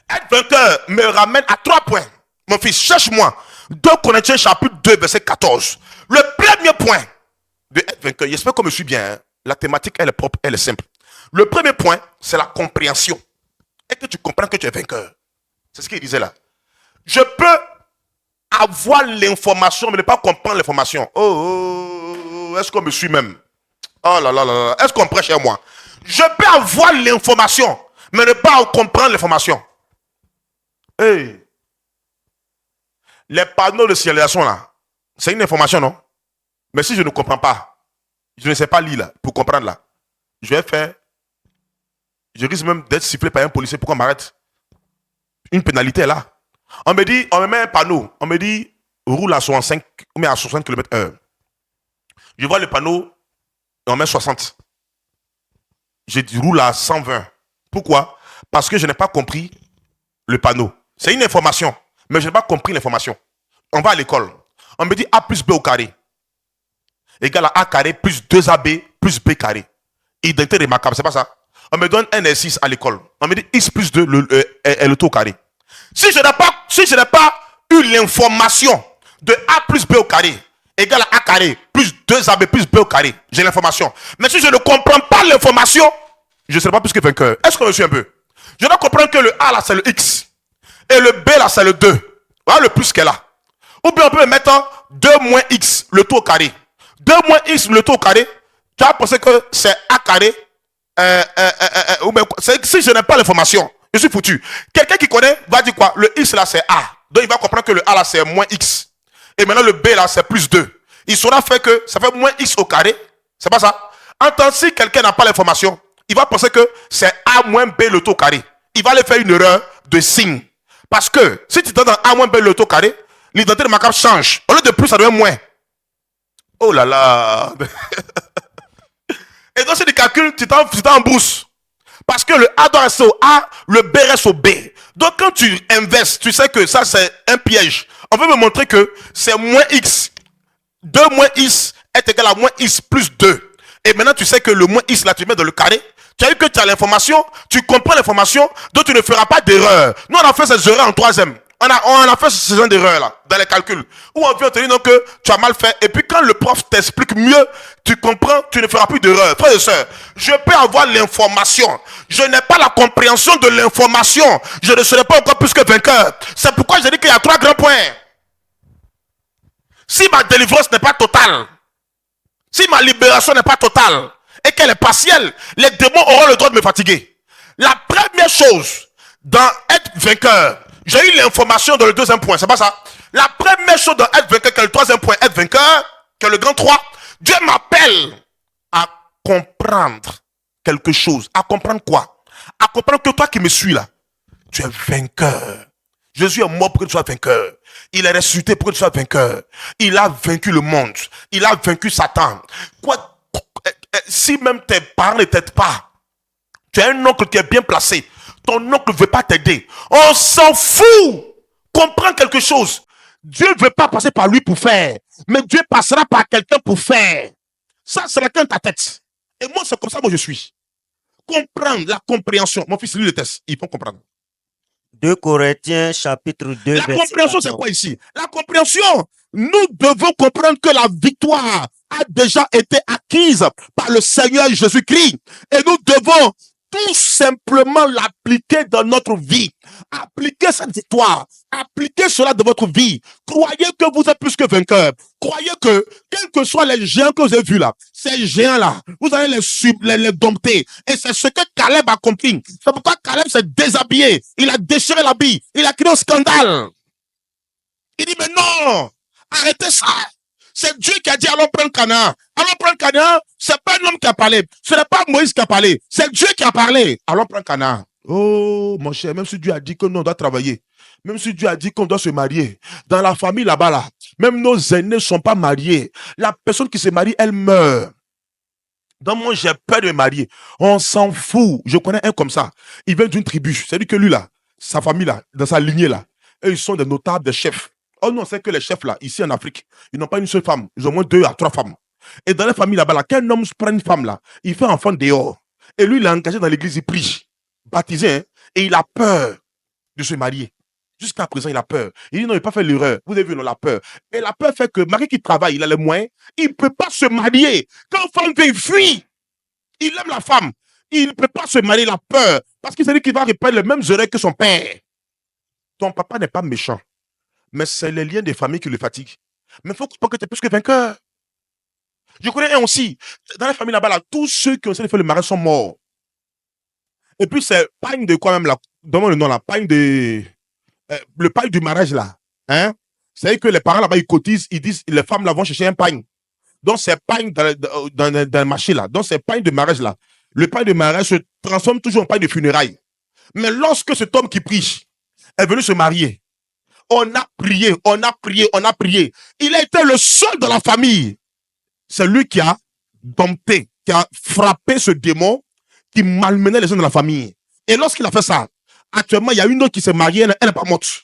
Être vainqueur me ramène à 3 points. Mon fils, cherche-moi 2 Corinthiens chapitre 2 verset 14. Le premier point de être vainqueur, j'espère qu'on me suit bien, hein? La thématique elle est propre, elle est simple. Le premier point, c'est la compréhension. Et que tu comprends que tu es vainqueur. C'est ce qu'il disait là. Je peux avoir l'information, mais ne pas comprendre l'information. Oh, est-ce qu'on me suit même? Oh là là là là. Est-ce qu'on prêche chez moi? Je peux avoir l'information, mais ne pas comprendre l'information. Hey. Les panneaux de signalisation là, c'est une information, non? Mais si je ne comprends pas, je ne sais pas lire là, pour comprendre là, je risque même d'être sifflé par un policier pour qu'on m'arrête. Une pénalité est là. On me dit, on me met un panneau, on me dit, roule à 65, on met à 60 km/h. Je vois le panneau, et on met 60. Je roule à 120. Pourquoi? Parce que je n'ai pas compris le panneau. C'est une information, mais je n'ai pas compris l'information. On va à l'école. On me dit A plus B au carré égale à A carré plus 2AB plus B carré. Identité remarquable, c'est pas ça? On me donne un S6 à l'école. On me dit X plus 2 est le taux au carré. Si je n'ai pas eu l'information de A plus B au carré égale à A carré plus 2AB plus B au carré, j'ai l'information. Mais si je ne comprends pas l'information, je ne serai pas plus que vainqueur. Est-ce qu'on me suit un peu? Je dois comprendre que le A là c'est le X et le B là c'est le 2. Voilà le plus qu'elle a. Ou bien on peut mettre 2 moins X le taux au carré. 2 moins X le taux au carré, tu vas penser que c'est A carré. Si je n'ai pas l'information, je suis foutu. Quelqu'un qui connaît va dire quoi? Le X là c'est A. Donc il va comprendre que le A là c'est moins X. Et maintenant le B là c'est plus 2. Il saura faire que ça fait moins X au carré. C'est pas ça? En tant que si quelqu'un n'a pas l'information, il va penser que c'est A moins B le taux au carré. Il va aller faire une erreur de signe. Parce que si tu donnes dans A moins B le taux au carré, l'identité de macabre change. Au lieu de plus, ça devient moins. Oh là là. Et donc, c'est des calculs, tu t'en brousse. Parce que le A doit rester au A, le B reste au B. Donc, quand tu inverses, tu sais que ça, c'est un piège. On veut me montrer que c'est moins X. 2 moins X est égal à moins X plus 2. Et maintenant, tu sais que le moins X, là, tu mets dans le carré. Tu as eu que tu as l'information, tu comprends l'information, donc tu ne feras pas d'erreur. Nous, on a fait ces erreurs en troisième. On a fait ce genre d'erreur là, dans les calculs. Où on vient te dire que tu as mal fait. Et puis quand le prof t'explique mieux, tu comprends, tu ne feras plus d'erreur. Frères et sœurs, je peux avoir l'information. Je n'ai pas la compréhension de l'information. Je ne serai pas encore plus que vainqueur. C'est pourquoi j'ai dit qu'il y a 3 grands points. Si ma délivrance n'est pas totale, si ma libération n'est pas totale, et qu'elle est partielle, les démons auront le droit de me fatiguer. La première chose, dans être vainqueur, j'ai eu l'information dans le deuxième point, c'est pas ça? La première chose dans être vainqueur, que le troisième point, être vainqueur, que le grand 3, Dieu m'appelle à comprendre quelque chose. À comprendre quoi? À comprendre que toi qui me suis là, tu es vainqueur. Jésus est mort pour que tu sois vainqueur. Il est ressuscité pour que tu sois vainqueur. Il a vaincu le monde. Il a vaincu Satan. Quoi? Si même tes parents ne t'aident pas, tu as un oncle qui est bien placé, ton oncle ne veut pas t'aider, on s'en fout. Comprends quelque chose. Dieu ne veut pas passer par lui pour faire, mais Dieu passera par quelqu'un pour faire. Ça sera qu'un ta tête. Et moi, c'est comme ça que je suis. Comprendre la compréhension. Mon fils, lit le test. Il faut comprendre. 2 Corinthiens chapitre 2. La compréhension, c'est quoi ici? La compréhension, nous devons comprendre que la victoire a déjà été acquise par le Seigneur Jésus-Christ. Et nous devons tout simplement l'appliquer dans notre vie. Appliquez cette victoire. Appliquez cela dans votre vie. Croyez que vous êtes plus que vainqueur. Croyez que, quels que soient les géants que vous avez vus là, ces géants-là, vous allez les dompter. Et c'est ce que Caleb a compris. C'est pourquoi Caleb s'est déshabillé. Il a déchiré l'habit. Il a créé un scandale. Il dit, mais non, arrêtez ça. C'est Dieu qui a dit, allons prendre Canaan. Allons prendre Canaan, c'est pas un homme qui a parlé. Ce n'est pas Moïse qui a parlé. C'est Dieu qui a parlé. Allons prendre Canaan. Oh, mon cher, même si Dieu a dit que nous, on doit travailler, même si Dieu a dit qu'on doit se marier, dans la famille là-bas, là, même nos aînés ne sont pas mariés. La personne qui se marie, elle meurt. Donc moi, j'ai peur de me marier. On s'en fout. Je connais un comme ça. Il vient d'une tribu. C'est-à-dire que lui, là, sa famille, là, dans sa lignée, là, eux, ils sont des notables, des chefs. Oh non, c'est que les chefs, là, ici en Afrique, ils n'ont pas une seule femme. Ils ont au moins 2 à 3 femmes. Et dans la famille là-bas, là, qu'un homme prend une femme, là, il fait enfant dehors. Et lui, il est engagé dans l'église, il prie. Baptisé, hein, et il a peur de se marier. Jusqu'à présent, il a peur. Il dit non, il n'a pas fait l'erreur. Vous avez vu, non, la peur. Et la peur fait que Marie qui travaille, il a les moyens, il ne peut pas se marier. Quand une femme vient, il fuit. Il aime la femme. Il ne peut pas se marier, la peur. Parce qu'il s'est dit qu'il va répéter les mêmes erreurs que son père. Ton papa n'est pas méchant. Mais c'est les liens des familles qui le fatiguent. Mais il faut comprendre que tu es plus que vainqueur. Je connais un aussi. Dans la famille là-bas, là, tous ceux qui ont essayé de faire le mariage sont morts. Et puis c'est pagne de quoi même là? Donne-moi le nom là. Pagne de... le pagne du mariage là. Hein? C'est que les parents là-bas, ils cotisent, ils disent, les femmes là vont chercher un pain. Donc, ces pains dans le marché là, donc ces pains de mariage là, le pain de mariage se transforme toujours en pain de funérailles. Mais lorsque cet homme qui prie est venu se marier, on a prié, on a prié, on a prié. Il a été le seul dans la famille. C'est lui qui a dompté, qui a frappé ce démon qui malmenait les gens de la famille. Et lorsqu'il a fait ça, actuellement, il y a une autre qui s'est mariée, elle n'est pas morte.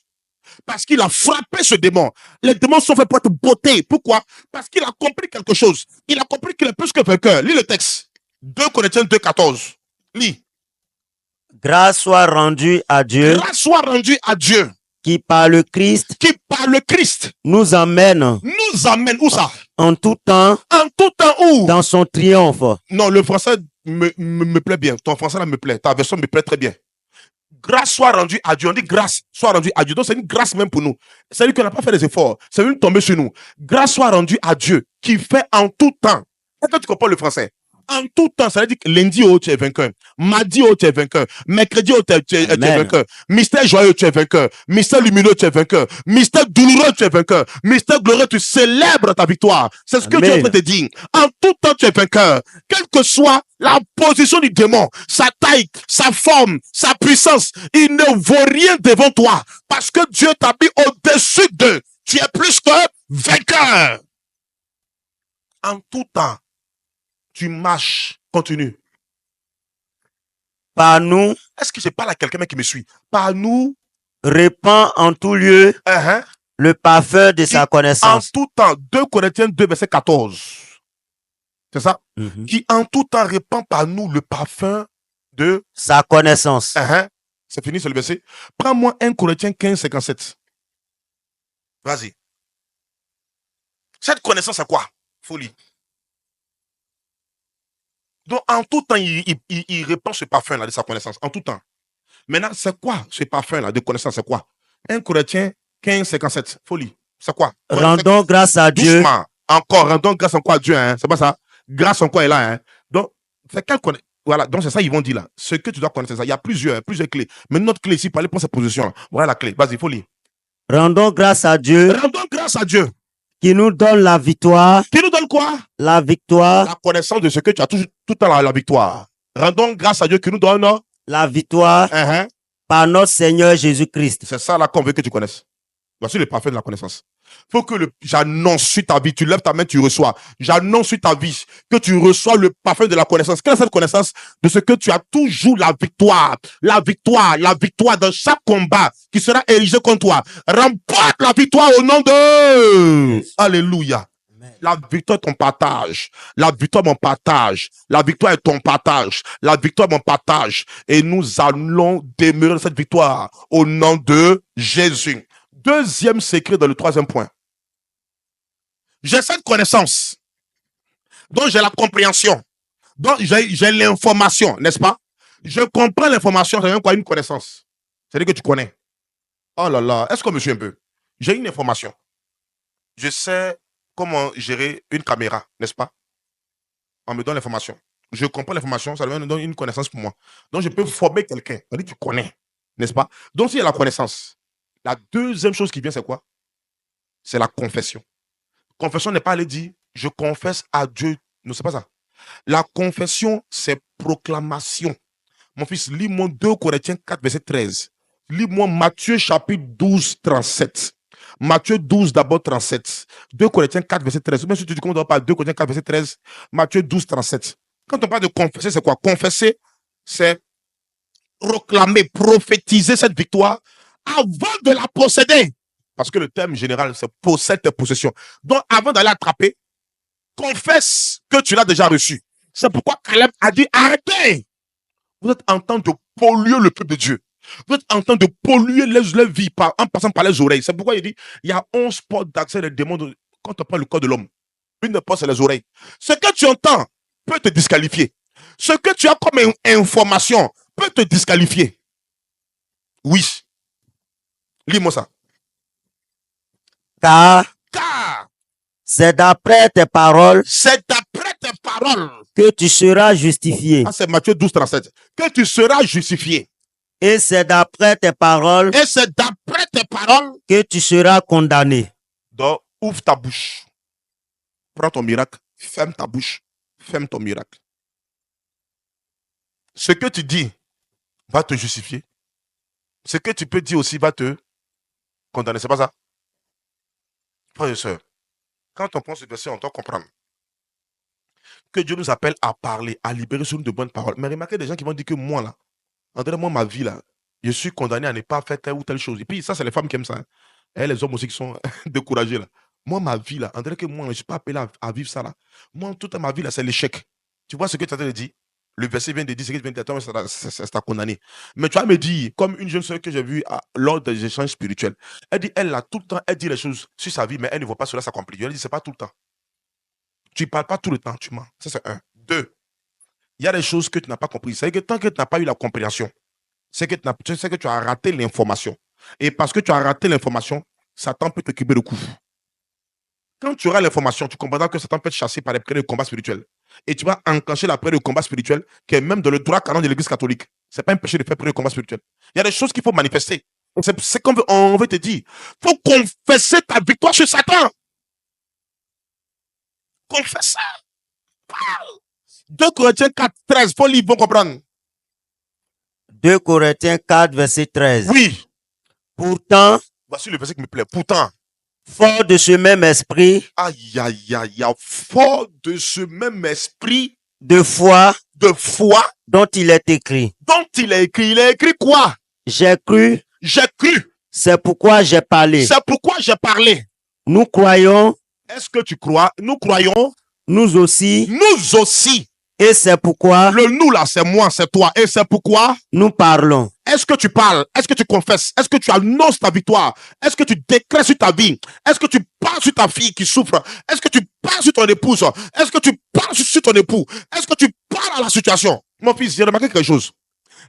Parce qu'il a frappé ce démon. Les démons sont faits pour être bottés. Pourquoi? Parce qu'il a compris quelque chose. Il a compris qu'il est plus que vainqueur. Lis le texte. 2 Corinthiens 2,14. Lis. Grâce soit rendue à Dieu Grâce soit rendue à Dieu qui par le Christ qui par le Christ nous emmène où ça? en tout temps En tout temps où? dans son triomphe. Non, le français me plaît bien. Ton français là me plaît. Ta version me plaît très bien. Grâce soit rendue à Dieu. On dit grâce soit rendue à Dieu. Donc c'est une grâce même pour nous. C'est-à-dire qu'on n'a pas fait des efforts. C'est venu tomber sur nous. Grâce soit rendue à Dieu qui fait en tout temps. Est-ce que tu comprends le français? En tout temps, ça veut dire que lundi, oh, tu es vainqueur. Mardi, oh, tu es vainqueur. Mercredi, oh, tu es vainqueur. Mystère joyeux, tu es vainqueur. Mystère lumineux, tu es vainqueur. Mystère douloureux, tu es vainqueur. Mystère glorieux, tu célèbres ta victoire. C'est ce que Dieu est en train de te dire. En tout temps, tu es vainqueur. Quelle que soit la position du démon, sa taille, sa forme, sa puissance, il ne vaut rien devant toi. Parce que Dieu t'a mis au-dessus d'eux. Tu es plus que vainqueur. En tout temps, tu marches, continue. Par nous, est-ce que je parle à quelqu'un qui me suit? Par nous, répand en tout lieu le parfum de sa connaissance. En tout temps, 2 Corinthiens 2, verset 14. C'est ça? Qui en tout temps répand par nous le parfum de sa connaissance. C'est fini, c'est le verset. Prends-moi 1 Corinthiens 15, 57. Vas-y. Cette connaissance, c'est quoi? Folie. Donc, en tout temps, il répand ce parfum-là de sa connaissance. En tout temps. Maintenant, c'est quoi ce parfum-là de connaissance? C'est quoi? 1 Corinthiens 15, 57. Folie. C'est quoi? Rendons grâce à Dieu. Doucement. Encore, rendons grâce encore à Dieu. Hein? C'est pas ça? Grâce encore est là. Hein? Donc, c'est quelle connaissance? Voilà, donc c'est ça, ils vont dire là. Ce que tu dois connaître, c'est ça. Il y a plusieurs clés. Mais notre clé ici, pour aller prendre cette position-là. Voilà la clé. Vas-y, folie. Rendons grâce à Dieu. Rendons grâce à Dieu. Qui nous donne la victoire. Qui nous donne quoi? La victoire. La connaissance de ce que tu as tout le temps la victoire. Rendons grâce à Dieu qui nous donne la victoire par notre Seigneur Jésus-Christ. C'est ça là qu'on veut que tu connaisses. Voici le parfum de la connaissance. Il faut que j'annonce sur ta vie, tu lèves ta main, tu reçois. J'annonce sur ta vie que tu reçois le parfum de la connaissance. Quelle est cette connaissance? De ce que tu as toujours la victoire. La victoire dans chaque combat qui sera érigé contre toi. Remporte la victoire au nom de... Alléluia. La victoire est ton partage. La victoire est mon partage. La victoire est ton partage. La victoire est mon partage. Et nous allons demeurer dans cette victoire au nom de Jésus. Deuxième secret dans le troisième point. J'ai cette connaissance. Donc j'ai la compréhension. Donc j'ai l'information, n'est-ce pas? Je comprends l'information, c'est même quoi une connaissance. C'est-à-dire que tu connais. Oh là là, est-ce qu'on me suit un peu? J'ai une information. Je sais comment gérer une caméra, n'est-ce pas? On me donne l'information. Je comprends l'information, ça me donne une connaissance pour moi. Donc, je peux former quelqu'un. On dit, tu connais, n'est-ce pas? Donc, s'il y a la connaissance, la deuxième chose qui vient, c'est quoi? C'est la confession. Confession n'est pas aller dire, je confesse à Dieu. Non, c'est pas ça. La confession, c'est proclamation. Mon fils, lis-moi 2 Corinthiens 4, verset 13. Lis-moi Matthieu chapitre 12, 37. Matthieu 12, d'abord 37. 2 Corinthiens 4, verset 13. Même si tu commences par 2 Corinthiens 4, verset 13, Matthieu 12, 37. Quand on parle de confesser, c'est quoi? Confesser, c'est proclamer, prophétiser cette victoire avant de la posséder. Parce que le terme général, c'est possède tes possessions. Donc, avant d'aller attraper, confesse que tu l'as déjà reçu. C'est pourquoi Caleb a dit, arrêtez. Vous êtes en train de polluer le peuple de Dieu. Vous êtes en train de polluer les vies en passant par les oreilles. C'est pourquoi il dit, il y a 11 portes d'accès des démons quand on prend le corps de l'homme. Une des portes, c'est les oreilles. Ce que tu entends peut te disqualifier. Ce que tu as comme information peut te disqualifier. Oui. Lis-moi ça. Car c'est d'après tes paroles que tu seras justifié. Ah, c'est Matthieu 12, 37. Que tu seras justifié. Et c'est d'après tes paroles que tu seras condamné. Ouvre ta bouche. Prends ton miracle. Ferme ta bouche. Ferme ton miracle. Ce que tu dis va te justifier. Ce que tu peux dire aussi va te condamner. C'est pas ça? Frères et sœurs, quand on prend ce verset, on doit comprendre que Dieu nous appelle à parler, à libérer sur nous de bonnes paroles. Mais remarquez des gens qui vont dire que moi, là, André, moi, ma vie, là, je suis condamné à ne pas faire telle ou telle chose. Et puis, ça, c'est les femmes qui aiment ça. Hein. Et les hommes aussi qui sont découragés, là. Moi, ma vie, là, André, que moi, je ne suis pas appelé à vivre ça, là. Moi, toute ma vie, là, c'est l'échec. Tu vois ce que tu as dit? Le verset vient de dire, ce que tu viens de dire, ça t'a condamné. Mais tu vas me dire, comme une jeune soeur que j'ai vue lors des échanges spirituels, elle dit, elle, là, tout le temps, elle dit les choses sur sa vie, mais elle ne voit pas cela s'accomplir. Elle dit, c'est pas tout le temps. Tu ne parles pas tout le temps, tu mens. Ça, c'est un. Deux, il y a des choses que tu n'as pas compris. C'est que tant que tu n'as pas eu la compréhension, c'est que tu as raté l'information. Et parce que tu as raté l'information, Satan peut te cuber le coup. Quand tu auras l'information, tu comprendras que Satan peut te chasser par les prières de combat spirituel. Et tu vas enclencher la prière de combat spirituel qui est même dans le droit canon de l'église catholique. Ce n'est pas un péché de faire prière de combat spirituel. Il y a des choses qu'il faut manifester. C'est comme on veut te dire. Il faut confesser ta victoire sur Satan. Confesse ça. Parle. 2 Corinthiens 4, 13. Faut lire, ils vont comprendre. 2 Corinthiens 4, verset 13. Oui. Pourtant, voici le verset qui me plaît. Pourtant, fort de ce même esprit, aïe, aïe, aïe, aïe, fort de ce même esprit de foi dont il est écrit. Il a écrit quoi? J'ai cru. C'est pourquoi j'ai parlé. Nous croyons. Est-ce que tu crois? Nous croyons. Nous aussi. Et c'est pourquoi. Le nous là, c'est moi, c'est toi. Et c'est pourquoi. Nous parlons. Est-ce que tu parles? Est-ce que tu confesses? Est-ce que tu annonces ta victoire? Est-ce que tu décrètes sur ta vie? Est-ce que tu parles sur ta fille qui souffre? Est-ce que tu parles sur ton épouse? Est-ce que tu parles sur ton époux? Est-ce que tu parles à la situation? Mon fils, j'ai remarqué quelque chose.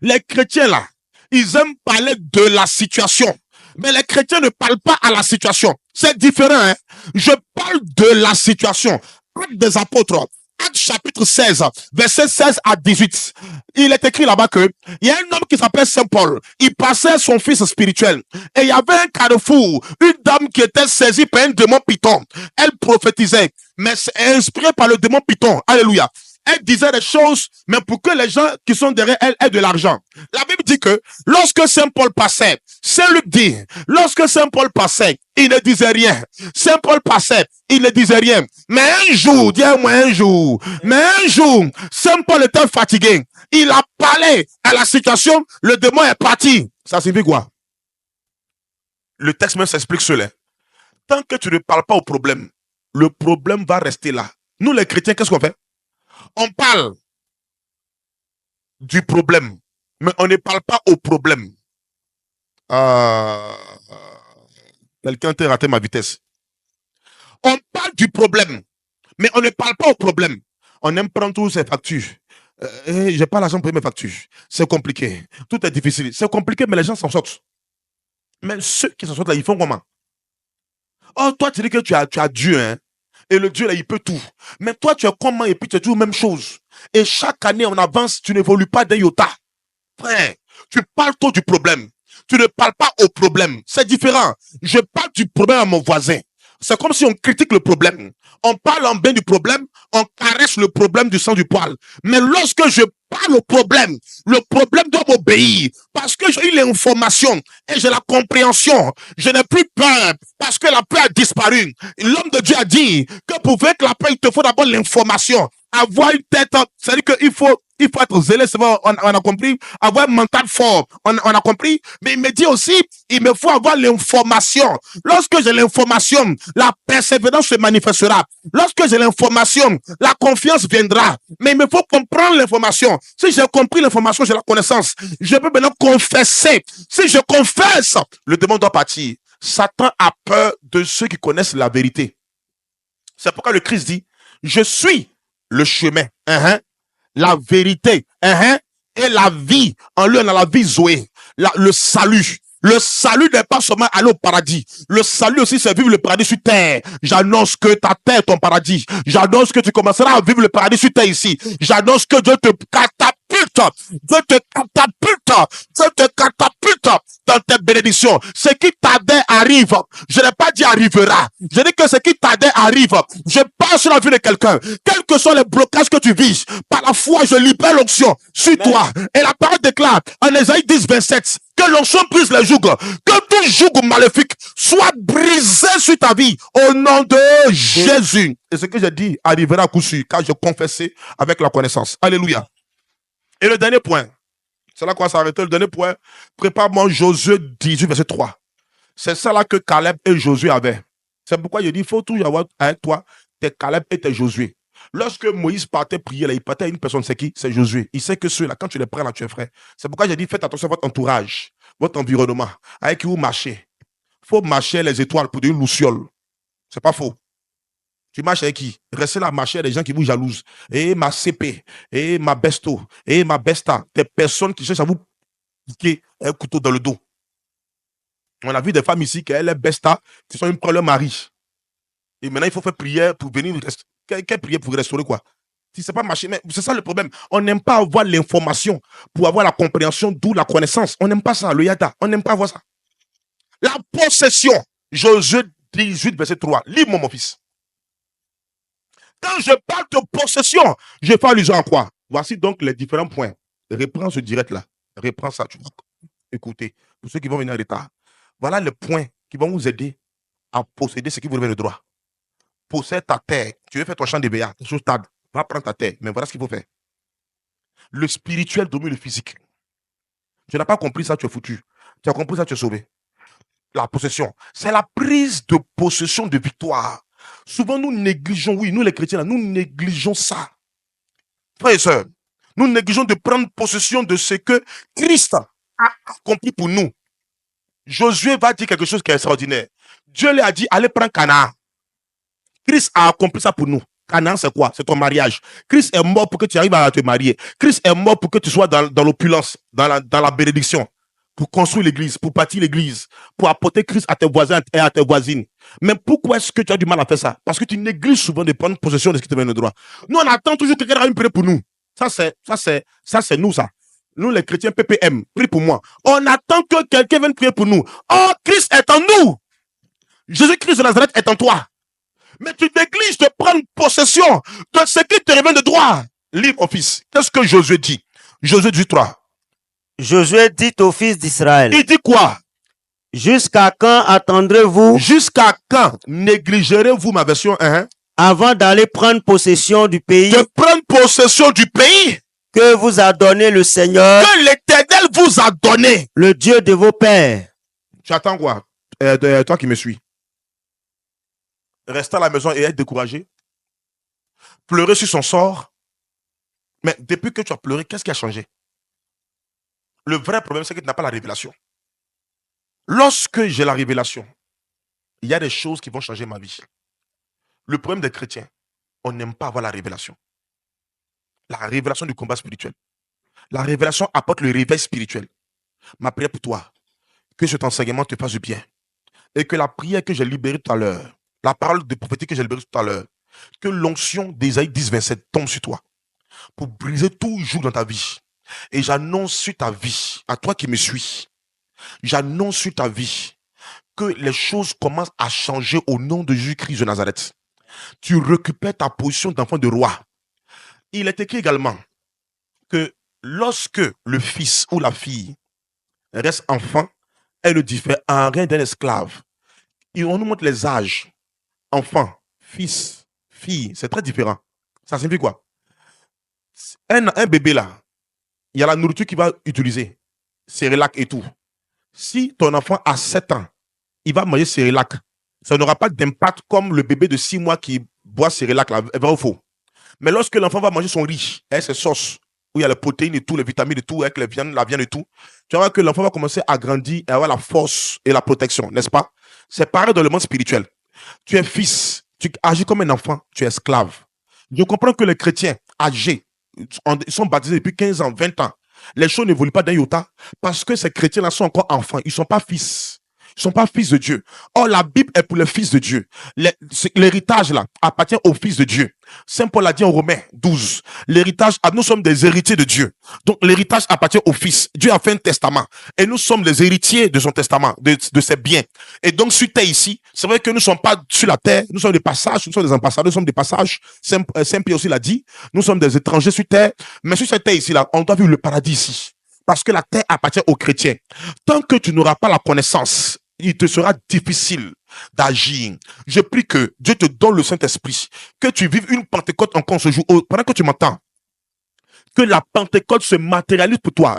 Les chrétiens là, ils aiment parler de la situation. Mais les chrétiens ne parlent pas à la situation. C'est différent, hein? Je parle de la situation. Actes des apôtres. Actes chapitre 16, verset 16 à 18. Il est écrit là-bas que il y a un homme qui s'appelle Saint Paul. Il passait son fils spirituel. Et il y avait un carrefour. Une dame qui était saisie par un démon python. Elle prophétisait. Mais inspirée par le démon python. Alléluia. Elle disait des choses, mais pour que les gens qui sont derrière elle aient de l'argent. La Bible dit que lorsque Saint Paul passait, Saint Luc dit, lorsque Saint Paul passait, il ne disait rien. Saint Paul passait, il ne disait rien. Mais un jour, dis-moi un jour, Saint Paul était fatigué. Il a parlé à la situation, le démon est parti. Ça signifie quoi? Le texte même s'explique cela. Tant que tu ne parles pas au problème, le problème va rester là. Nous les chrétiens, qu'est-ce qu'on fait? On parle du problème, mais on ne parle pas au problème. Quelqu'un t'a raté ma vitesse. On parle du problème, mais on ne parle pas au problème. On aime prendre tous ces factures. J'ai pas l'argent pour payer mes factures. C'est compliqué. Tout est difficile. C'est compliqué, mais les gens s'en sortent. Mais ceux qui s'en sortent là, ils font comment? Oh, toi, tu dis que tu as Dieu, hein? Et le Dieu là, il peut tout. Mais toi, tu es comment? Et puis tu es toujours la même chose. Et chaque année, on avance, tu n'évolues pas d'un iota. Frère, tu parles trop du problème. Tu ne parles pas au problème. C'est différent. Je parle du problème à mon voisin. C'est comme si on critique le problème. On parle en bien du problème, on caresse le problème du sang du poil. Mais lorsque je parle au problème, le problème doit m'obéir. Parce que j'ai eu l'information et j'ai la compréhension. Je n'ai plus peur parce que la peur a disparu. L'homme de Dieu a dit que pour vaincre la peur, il te faut d'abord l'information. Avoir une tête, c'est-à-dire qu'il faut être zélé, c'est vrai, on a compris. Avoir un mental fort, on a compris. Mais il me dit aussi, il me faut avoir l'information. Lorsque j'ai l'information, la persévérance se manifestera. Lorsque j'ai l'information, la confiance viendra. Mais il me faut comprendre l'information. Si j'ai compris l'information, j'ai la connaissance. Je peux maintenant confesser. Si je confesse, le démon doit partir. Satan a peur de ceux qui connaissent la vérité. C'est pourquoi le Christ dit, je suis le chemin, la vérité, et la vie. En lui, on a la vie Zoé, le salut. Le salut n'est pas seulement aller au paradis. Le salut aussi, c'est vivre le paradis sur terre. J'annonce que ta terre est ton paradis. J'annonce que tu commenceras à vivre le paradis sur terre ici. J'annonce que Dieu te catapulte Dieu te catapulte dans tes bénédictions. Ce qui tardait arrive. Je n'ai pas dit arrivera. Je dis que ce qui tardait arrive. Je passe sur la vie de quelqu'un. Quels que soient les blocages que tu vis, par la foi, je libère l'onction sur toi. Et la parole déclare en Ésaïe 10, 27, que l'onction brise les jougs. Que tout joug maléfique soit brisé sur ta vie au nom de Jésus. Et ce que j'ai dit arrivera à coup sûr, car je confessais avec la connaissance. Alléluia. Et le dernier point, c'est là qu'on va s'arrêter. Le dernier point, prépare-moi Josué 18, verset 3. C'est ça là que Caleb et Josué avaient. C'est pourquoi je dis, il faut toujours avoir avec toi tes Caleb et tes Josué. Lorsque Moïse partait prier, là, il partait à une personne, c'est qui? C'est Josué. Il sait que ceux-là, quand tu les prends là, tu es frère. C'est pourquoi j'ai dit, faites attention à votre entourage, votre environnement, avec qui vous marchez. Il faut marcher les étoiles pour devenir louciole. C'est pas faux. Tu marches avec qui? Restez là, marcher avec des gens qui vous jalousent. Et ma CP, et ma besto, et ma besta. Des personnes qui cherchent à vous piquer un couteau dans le dos. On a vu des femmes ici qui elles, les besta, qui sont une prendre leur mari. Et maintenant, il faut faire prière pour venir. Quelle prière pour restaurer quoi? Si c'est pas marché, mais c'est ça le problème. On n'aime pas avoir l'information pour avoir la compréhension, d'où la connaissance. On n'aime pas ça, le yada. On n'aime pas avoir ça. La possession. Josué 18, verset 3. Lis-moi, mon fils. Quand je parle de possession, je fais allusion à quoi? Voici donc les différents points. Reprends ce direct-là. Reprends ça. Tu vas écouter. Pour ceux qui vont venir en retard. Voilà les points qui vont vous aider à posséder ce qui vous revient de droit. Possède ta terre. Tu veux faire ton champ de béat. Va prendre ta terre. Mais voilà ce qu'il faut faire. Le spirituel domine le physique. Tu n'as pas compris ça, tu es foutu. Tu as compris ça, tu es sauvé. La possession, c'est la prise de possession de victoire. Souvent, nous négligeons, oui, nous les chrétiens, nous négligeons ça. Frères et sœurs, nous négligeons de prendre possession de ce que Christ a accompli pour nous. Josué va dire quelque chose qui est extraordinaire. Dieu lui a dit, allez prendre Canaan. Christ a accompli ça pour nous. Canaan, c'est quoi? C'est ton mariage. Christ est mort pour que tu arrives à te marier. Christ est mort pour que tu sois dans l'opulence, dans la bénédiction, pour construire l'église, pour bâtir l'église, pour apporter Christ à tes voisins et à tes voisines. Mais pourquoi est-ce que tu as du mal à faire ça? Parce que tu négliges souvent de prendre possession de ce qui te vient de droit. Nous, on attend toujours que quelqu'un vienne prier pour nous. Ça, c'est nous, ça. Nous, les chrétiens PPM, prie pour moi. On attend que quelqu'un vienne prier pour nous. Oh, Christ est en nous. Jésus-Christ de Nazareth est en toi. Mais tu négliges de prendre possession de ce qui te revient de droit. Lis, mon fils. Qu'est-ce que Josué dit? Josué 18:3. Josué dit aux fils d'Israël. Il dit quoi? Jusqu'à quand attendrez-vous? Jusqu'à quand négligerez-vous, ma version 1, avant d'aller prendre possession du pays? De prendre possession du pays que vous a donné le Seigneur, que l'Éternel vous a donné, le Dieu de vos pères. Tu attends quoi? Toi qui me suis. Rester à la maison et être découragé. Pleurer sur son sort. Mais depuis que tu as pleuré, qu'est-ce qui a changé? Le vrai problème, c'est que tu n'as pas la révélation. Lorsque j'ai la révélation, il y a des choses qui vont changer ma vie. Le problème des chrétiens, on n'aime pas avoir la révélation. La révélation du combat spirituel. La révélation apporte le réveil spirituel. Ma prière pour toi, que cet enseignement te fasse du bien. Et que la prière que j'ai libérée tout à l'heure, la parole de prophétie que j'ai libérée tout à l'heure, que l'onction d'Ésaïe 10, 27 tombe sur toi pour briser tout joug dans ta vie. Et j'annonce sur ta vie, à toi qui me suis, j'annonce sur ta vie que les choses commencent à changer au nom de Jésus-Christ de Nazareth. Tu récupères ta position d'enfant de roi. Il est écrit également que lorsque le fils ou la fille reste enfant, elle ne diffère en rien d'un esclave. Et on nous montre les âges. Enfant, fils, fille, c'est très différent. Ça signifie quoi? Un bébé là, il y a la nourriture qu'il va utiliser, cérélac et tout. Si ton enfant a 7 ans, il va manger cérélac. Ça n'aura pas d'impact comme le bébé de 6 mois qui boit cérélac, là, vrai ou faux? Mais lorsque l'enfant va manger son riz, avec ses sauces, où il y a les protéines et tout, les vitamines et tout, avec la viande et tout, tu vas voir que l'enfant va commencer à grandir et avoir la force et la protection, n'est-ce pas? C'est pareil dans le monde spirituel. Tu es fils, tu agis comme un enfant, tu es esclave. Je comprends que les chrétiens âgés, ils sont baptisés depuis 15 ans, 20 ans. Les choses n'évoluent pas d'un iota parce que ces chrétiens-là sont encore enfants. Ils ne sont pas fils. ne sont pas fils de Dieu. Or, la Bible est pour les fils de Dieu. L'héritage là appartient aux fils de Dieu. Saint Paul a dit en Romains 12, l'héritage, nous sommes des héritiers de Dieu. Donc l'héritage appartient aux fils. Dieu a fait un testament et nous sommes les héritiers de son testament, de ses biens. Et donc sur terre ici, c'est vrai que nous ne sommes pas sur la terre, nous sommes des passages, nous sommes des ambassadeurs, nous sommes des passages. Saint Pierre aussi l'a dit, nous sommes des étrangers sur terre, mais sur cette terre ici là, on doit vivre le paradis ici. Parce que la terre appartient aux chrétiens. Tant que tu n'auras pas la connaissance, il te sera difficile d'agir. Je prie que Dieu te donne le Saint-Esprit, que tu vives une Pentecôte encore ce jour, pendant que tu m'entends. Que la Pentecôte se matérialise pour toi.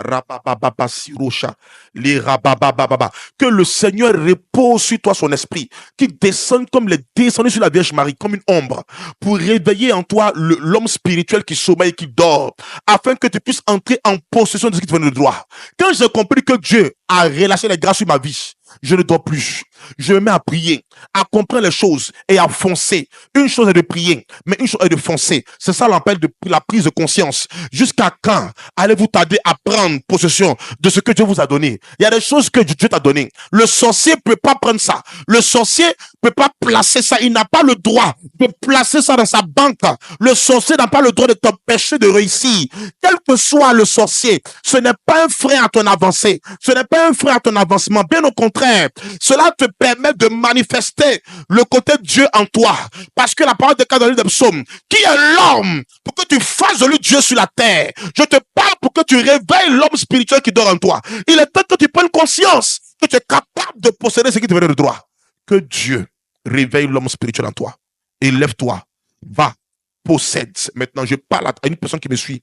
Que le Seigneur repose sur toi son esprit, qui descende comme les descendus sur la Vierge Marie, comme une ombre, pour réveiller en toi l'homme spirituel qui sommeille, qui dort, afin que tu puisses entrer en possession de ce qui te vient de droit. Quand j'ai compris que Dieu a relâché les grâces sur ma vie, je ne dors plus. Je me mets à prier, à comprendre les choses et à foncer. Une chose est de prier, mais une chose est de foncer. C'est ça l'appel de la prise de conscience. Jusqu'à quand allez-vous tarder à prendre possession de ce que Dieu vous a donné? Il y a des choses que Dieu t'a donné. Le sorcier ne peut pas prendre ça. Le sorcier ne peut pas placer ça. Il n'a pas le droit de placer ça dans sa banque. Le sorcier n'a pas le droit de t'empêcher de réussir. Quel que soit le sorcier, ce n'est pas un frein à ton avancée. Ce n'est pas un frein à ton avancement. Bien au contraire, cela te permet de manifester le côté de Dieu en toi. Parce que la parole de dans le livre des psaumes, qui est l'homme pour que tu fasses de lui Dieu sur la terre? Je te parle pour que tu réveilles l'homme spirituel qui dort en toi. Il est temps que tu prennes conscience que tu es capable de posséder ce qui te vient de droit. Que Dieu réveille l'homme spirituel en toi. Élève-toi. Va. Possède. Maintenant, je parle à une personne qui me suit.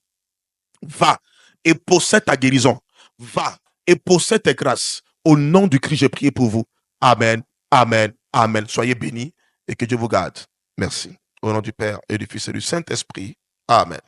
Va et possède ta guérison. Va et possède tes grâces. Au nom du Christ, j'ai prié pour vous. Amen, amen, amen. Soyez bénis et que Dieu vous garde. Merci. Au nom du Père et du Fils et du Saint-Esprit. Amen.